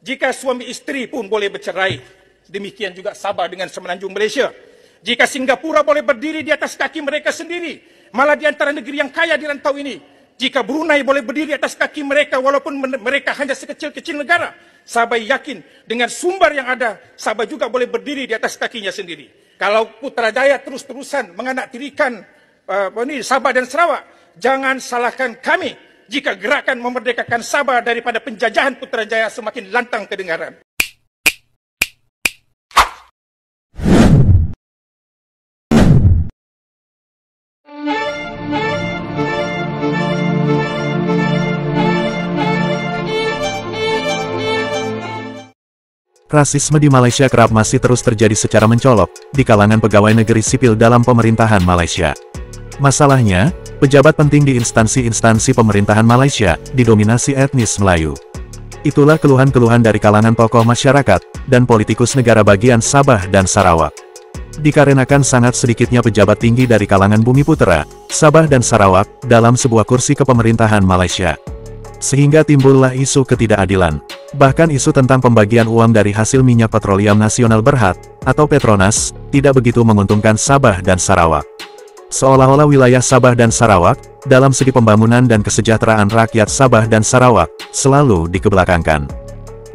Jika suami isteri pun boleh bercerai, demikian juga Sabah dengan Semenanjung Malaysia. Jika Singapura boleh berdiri di atas kaki mereka sendiri, malah di antara negeri yang kaya di rantau ini. Jika Brunei boleh berdiri di atas kaki mereka walaupun mereka hanya sekecil-kecil negara, Sabah yakin dengan sumber yang ada, Sabah juga boleh berdiri di atas kakinya sendiri. Kalau Putrajaya terus-terusan menganaktirikan Sabah dan Sarawak, jangan salahkan kami jika gerakan memerdekakan Sabah daripada penjajahan Putrajaya semakin lantang kedengaran. Rasisme di Malaysia kerap masih terus terjadi secara mencolok di kalangan pegawai negeri sipil dalam pemerintahan Malaysia. Masalahnya, pejabat penting di instansi-instansi pemerintahan Malaysia didominasi etnis Melayu. Itulah keluhan-keluhan dari kalangan tokoh masyarakat dan politikus negara bagian Sabah dan Sarawak. Dikarenakan sangat sedikitnya pejabat tinggi dari kalangan Bumiputera, Sabah dan Sarawak dalam sebuah kursi kepemerintahan Malaysia. Sehingga timbullah isu ketidakadilan. Bahkan isu tentang pembagian uang dari hasil minyak petroleum nasional Berhad, atau Petronas, tidak begitu menguntungkan Sabah dan Sarawak. Seolah-olah wilayah Sabah dan Sarawak, dalam segi pembangunan dan kesejahteraan rakyat Sabah dan Sarawak, selalu dikebelakangkan.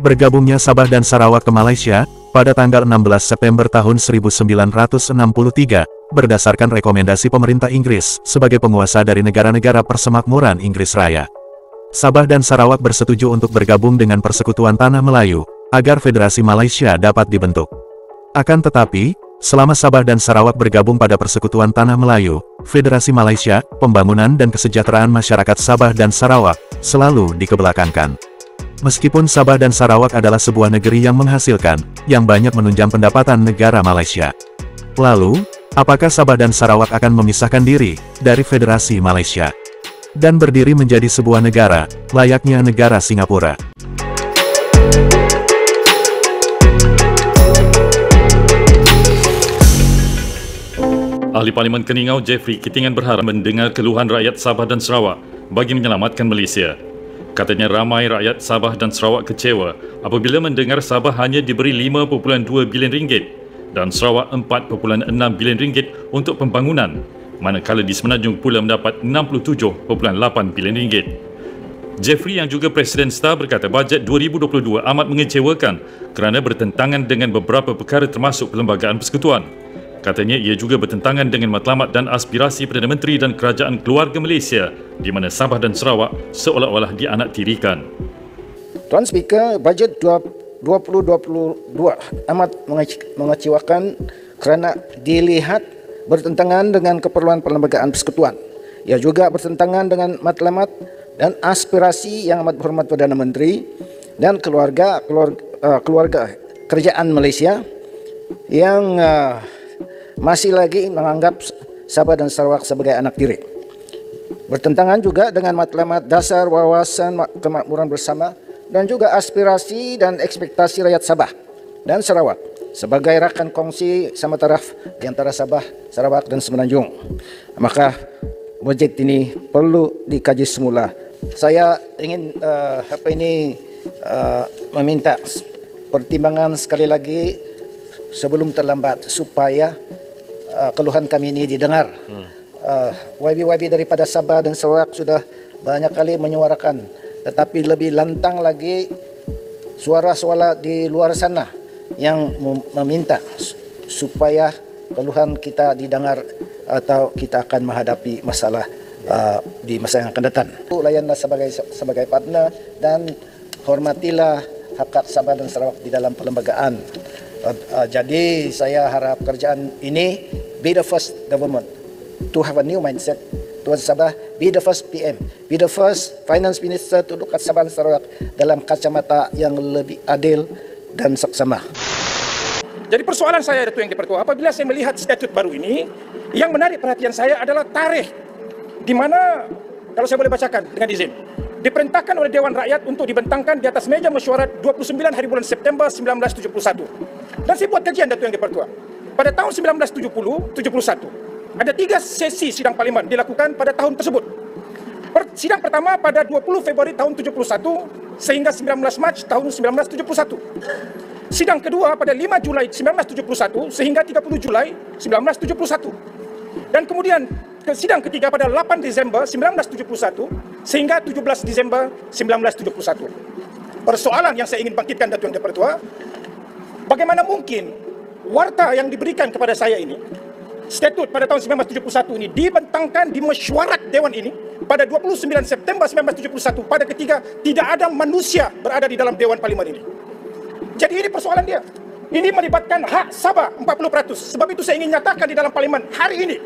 Bergabungnya Sabah dan Sarawak ke Malaysia, pada tanggal 16 September tahun 1963, berdasarkan rekomendasi pemerintah Inggris, sebagai penguasa dari negara-negara persemakmuran Inggris Raya. Sabah dan Sarawak bersetuju untuk bergabung dengan Persekutuan Tanah Melayu, agar Federasi Malaysia dapat dibentuk. Akan tetapi, selama Sabah dan Sarawak bergabung pada Persekutuan Tanah Melayu, Federasi Malaysia, pembangunan dan kesejahteraan masyarakat Sabah dan Sarawak, selalu dikebelakangkan. Meskipun Sabah dan Sarawak adalah sebuah negeri yang menghasilkan, yang banyak menunjang pendapatan negara Malaysia. Lalu, apakah Sabah dan Sarawak akan memisahkan diri dari Federasi Malaysia dan berdiri menjadi sebuah negara, layaknya negara Singapura? Ahli Parlimen Keningau Jeffrey Kitingan berharap mendengar keluhan rakyat Sabah dan Sarawak bagi menyelamatkan Malaysia. Katanya ramai rakyat Sabah dan Sarawak kecewa apabila mendengar Sabah hanya diberi RM5.2 bilion dan Sarawak RM4.6 bilion untuk pembangunan, manakala di Semenanjung pula mendapat RM67.8 bilion. Jeffrey yang juga Presiden STAR berkata bajet 2022 amat mengecewakan kerana bertentangan dengan beberapa perkara termasuk Perlembagaan Persekutuan. Katanya ia juga bertentangan dengan matlamat dan aspirasi Perdana Menteri dan Kerajaan Keluarga Malaysia di mana Sabah dan Sarawak seolah-olah dianaktirikan. Tuan Speaker, bajet 2022 amat mengecewakan kerana dilihat bertentangan dengan keperluan Perlembagaan Persekutuan. Ia juga bertentangan dengan matlamat dan aspirasi yang amat berhormat Perdana Menteri dan keluarga kerajaan Malaysia yang masih lagi menganggap Sabah dan Sarawak sebagai anak tiri. Bertentangan juga dengan matlamat dasar wawasan kemakmuran bersama dan juga aspirasi dan ekspektasi rakyat Sabah dan Sarawak sebagai rakan kongsi sama taraf di antara Sabah, Sarawak dan Semenanjung. Maka bajet ini perlu dikaji semula. Saya ingin meminta pertimbangan sekali lagi sebelum terlambat supaya keluhan kami ini didengar. YB daripada Sabah dan Sarawak sudah banyak kali menyuarakan, tetapi lebih lantang lagi suara-suara di luar sana yang meminta supaya keluhan kita didengar atau kita akan menghadapi masalah di masa yang akan datang. Layanlah sebagai partner dan hormatilah hak Sabah dan Sarawak di dalam perlembagaan. Jadi saya harap kerajaan ini be the first government to have a new mindset towards Sabah, be the first PM, be the first finance minister to look at Sabah dan Sarawak dalam kacamata yang lebih adil dan seksama. Jadi persoalan saya, Datuk Yang di-Pertua, apabila saya melihat statut baru ini, yang menarik perhatian saya adalah tarikh di mana, kalau saya boleh bacakan dengan izin, diperintahkan oleh Dewan Rakyat untuk dibentangkan di atas meja mesyuarat 29 hari bulan September 1971. Dan saya buat kajian, Datuk Yang di-Pertua. Pada tahun 1970-71, ada 3 sesi sidang parlimen dilakukan pada tahun tersebut. Sidang pertama pada 20 Februari tahun 71 sehingga 19 Mac tahun 1971. Sidang kedua pada 5 Julai 1971 sehingga 30 Julai 1971. Dan kemudian sidang ketiga pada 8 Desember 1971 sehingga 17 Desember 1971. Persoalan yang saya ingin bangkitkan, Datuk Yang Dipertua, bagaimana mungkin warta yang diberikan kepada saya ini, statut pada tahun 1971 ini, dibentangkan di mesyuarat Dewan ini pada 29 September 1971 pada ketika tidak ada manusia berada di dalam Dewan Parlimen ini. Jadi ini persoalan dia. Ini melibatkan hak Sabah 40%. Sebab itu saya ingin nyatakan di dalam Parlimen hari ini,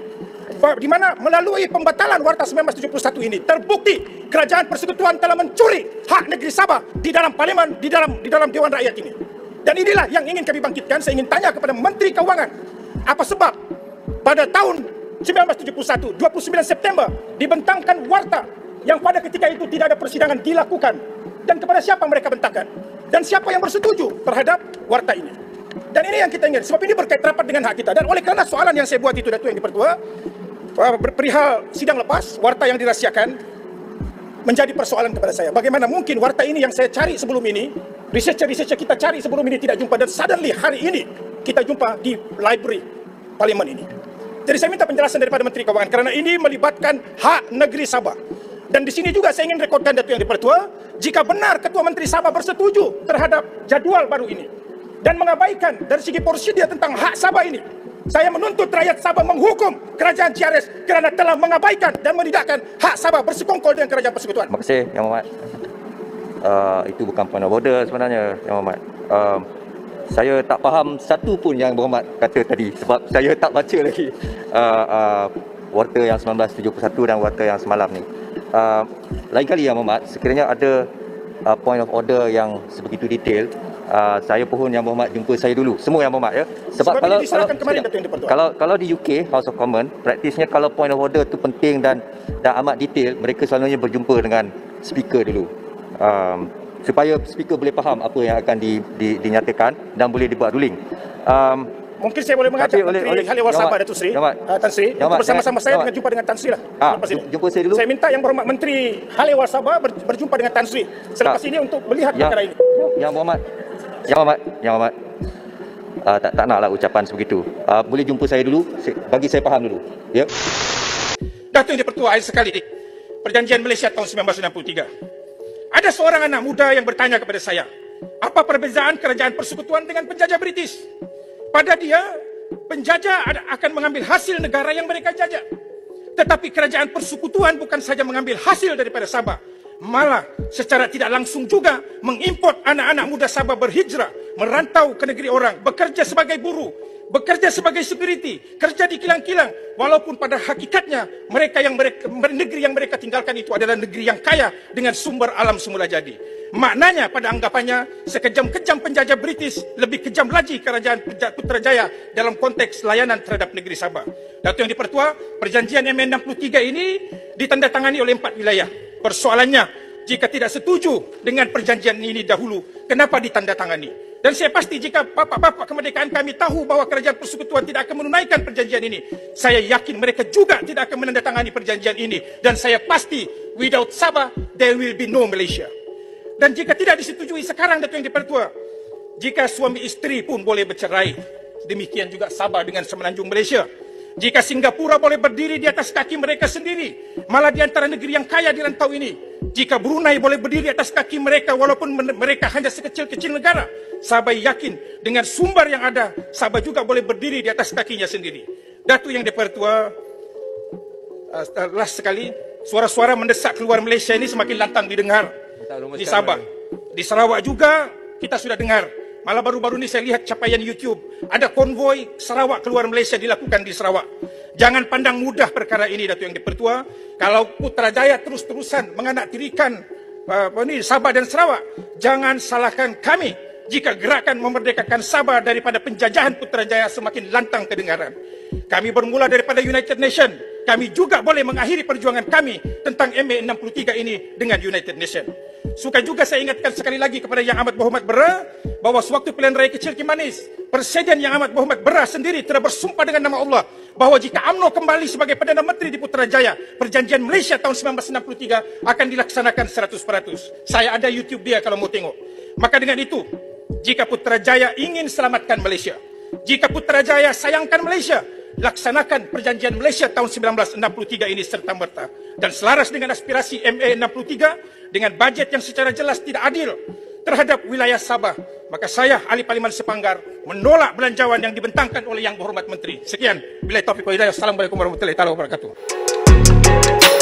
di mana melalui pembatalan warta 1971 ini terbukti Kerajaan Persekutuan telah mencuri hak negeri Sabah di dalam Parlimen, di dalam Dewan Rakyat ini. Dan inilah yang ingin kami bangkitkan. Saya ingin tanya kepada Menteri Keuangan, apa sebab pada tahun 1971, 29 September, dibentangkan warta yang pada ketika itu tidak ada persidangan dilakukan. Dan kepada siapa mereka bentangkan? Dan siapa yang bersetuju terhadap warta ini? Dan ini yang kita ingin, sebab ini berkait rapat dengan hak kita. Dan oleh kerana soalan yang saya buat itu, Datuk Yang Dipertua, perihal sidang lepas, warta yang dirahsiakan, menjadi persoalan kepada saya. Bagaimana mungkin warta ini yang saya cari sebelum ini, researcher kita cari sebelum ini tidak jumpa, dan suddenly hari ini kita jumpa di library Parlimen ini. Jadi saya minta penjelasan daripada Menteri Keuangan kerana ini melibatkan hak negeri Sabah. Dan di sini juga saya ingin rekodkan, Datuk Yang Dipertua, jika benar Ketua Menteri Sabah bersetuju terhadap jadual baru ini dan mengabaikan dari segi prosedur tentang hak Sabah ini, saya menuntut rakyat Sabah menghukum kerajaan CRS kerana telah mengabaikan dan menidakkan hak Sabah bersekongkol dengan kerajaan persekutuan. Terima kasih, Yang Berhormat. Itu bukan point of order sebenarnya, Yang Berhormat. Saya tak faham satu pun Yang Berhormat kata tadi sebab saya tak baca lagi warta yang 1971 dan warta yang semalam ni. Lain kali, Yang Berhormat, sekiranya ada point of order yang sebegitu detail, saya pohon Yang Berhormat jumpa saya dulu, semua Yang Berhormat, ya. Sebab kalau di UK House of Commons, praktisnya kalau point of order tu penting dan amat detail, mereka selalunya berjumpa dengan speaker dulu, supaya speaker boleh faham apa yang akan dinyatakan dan boleh dibuat ruling. Mungkin saya boleh mengajak Menteri Hal Ehwal Sabah, Datuk Seri, Tan Sri, untuk bersama-sama saya dengan jumpa dengan Tan Sri lah. Jumpa saya dulu. Saya minta Yang Berhormat Menteri Hal Ehwal Sabah berjumpa dengan Tan Sri selepas ini untuk melihat perkara ini. Yang Berhormat, tak naklah ucapan sebegitu. Boleh jumpa saya dulu, bagi saya faham dulu. Ya. Datuk Yang Dipertua, akhir sekali, Perjanjian Malaysia tahun 1993. Ada seorang anak muda yang bertanya kepada saya, apa perbezaan kerajaan persekutuan dengan penjajah British? Pada dia, penjajah akan mengambil hasil negara yang mereka jajah. Tetapi kerajaan persekutuan bukan saja mengambil hasil daripada Sabah, malah secara tidak langsung juga mengimport anak-anak muda Sabah berhijrah, merantau ke negeri orang, bekerja sebagai buruh, bekerja sebagai security, kerja di kilang-kilang, walaupun pada hakikatnya negeri yang mereka tinggalkan itu adalah negeri yang kaya dengan sumber alam semula jadi. Maknanya pada anggapannya sekejam-kejam penjajah British, lebih kejam lagi kerajaan Putrajaya dalam konteks layanan terhadap negeri Sabah. Datuk Yang Dipertua, perjanjian MA63 ini ditandatangani oleh 4 wilayah. Persoalannya, jika tidak setuju dengan perjanjian ini dahulu, kenapa ditandatangani? Dan saya pasti jika bapak-bapak kemerdekaan kami tahu bahawa kerajaan persekutuan tidak akan menunaikan perjanjian ini, saya yakin mereka juga tidak akan menandatangani perjanjian ini. Dan saya pasti, without Sabah, there will be no Malaysia. Dan jika tidak disetujui sekarang, Datuk Yang Dipertua, jika suami isteri pun boleh bercerai, demikian juga Sabah dengan Semenanjung Malaysia. Jika Singapura boleh berdiri di atas kaki mereka sendiri, malah di antara negeri yang kaya di rantau ini. Jika Brunei boleh berdiri atas kaki mereka walaupun mereka hanya sekecil-kecil negara, Sabah yakin dengan sumber yang ada, Sabah juga boleh berdiri di atas kakinya sendiri. Datuk Yang Dipertua, last sekali, suara-suara mendesak keluar Malaysia ini semakin lantang didengar di Sabah. Di Sarawak juga kita sudah dengar. Malah baru-baru ini saya lihat capaian YouTube, ada konvoi Sarawak keluar Malaysia dilakukan di Sarawak. Jangan pandang mudah perkara ini, Datuk Yang Dipertua. Kalau Putrajaya terus-terusan menganaktirikan Sabah dan Sarawak, jangan salahkan kami jika gerakan memerdekakan Sabah daripada penjajahan Putrajaya semakin lantang kedengaran. Kami bermula daripada United Nations. Kami juga boleh mengakhiri perjuangan kami tentang MA63 ini dengan United Nations. Suka juga saya ingatkan sekali lagi kepada Yang Amat Berhormat Bera bahawa sewaktu pilihan raya kecil Kimanis, Presiden Yang Amat Berhormat Bera sendiri telah bersumpah dengan nama Allah bahawa jika UMNO kembali sebagai Perdana Menteri di Putrajaya, perjanjian Malaysia tahun 1963 akan dilaksanakan 100%. Saya ada YouTube dia kalau mau tengok. Maka dengan itu, jika Putrajaya ingin selamatkan Malaysia, jika Putrajaya sayangkan Malaysia, laksanakan perjanjian Malaysia tahun 1963 ini serta-merta. Dan selaras dengan aspirasi MA 63, dengan bajet yang secara jelas tidak adil terhadap wilayah Sabah, maka saya, Ahli Parlimen Sepanggar, menolak belanjawan yang dibentangkan oleh Yang Berhormat Menteri. Sekian. Billahi taufiq wal hidayah. Assalamualaikum warahmatullahi wabarakatuh.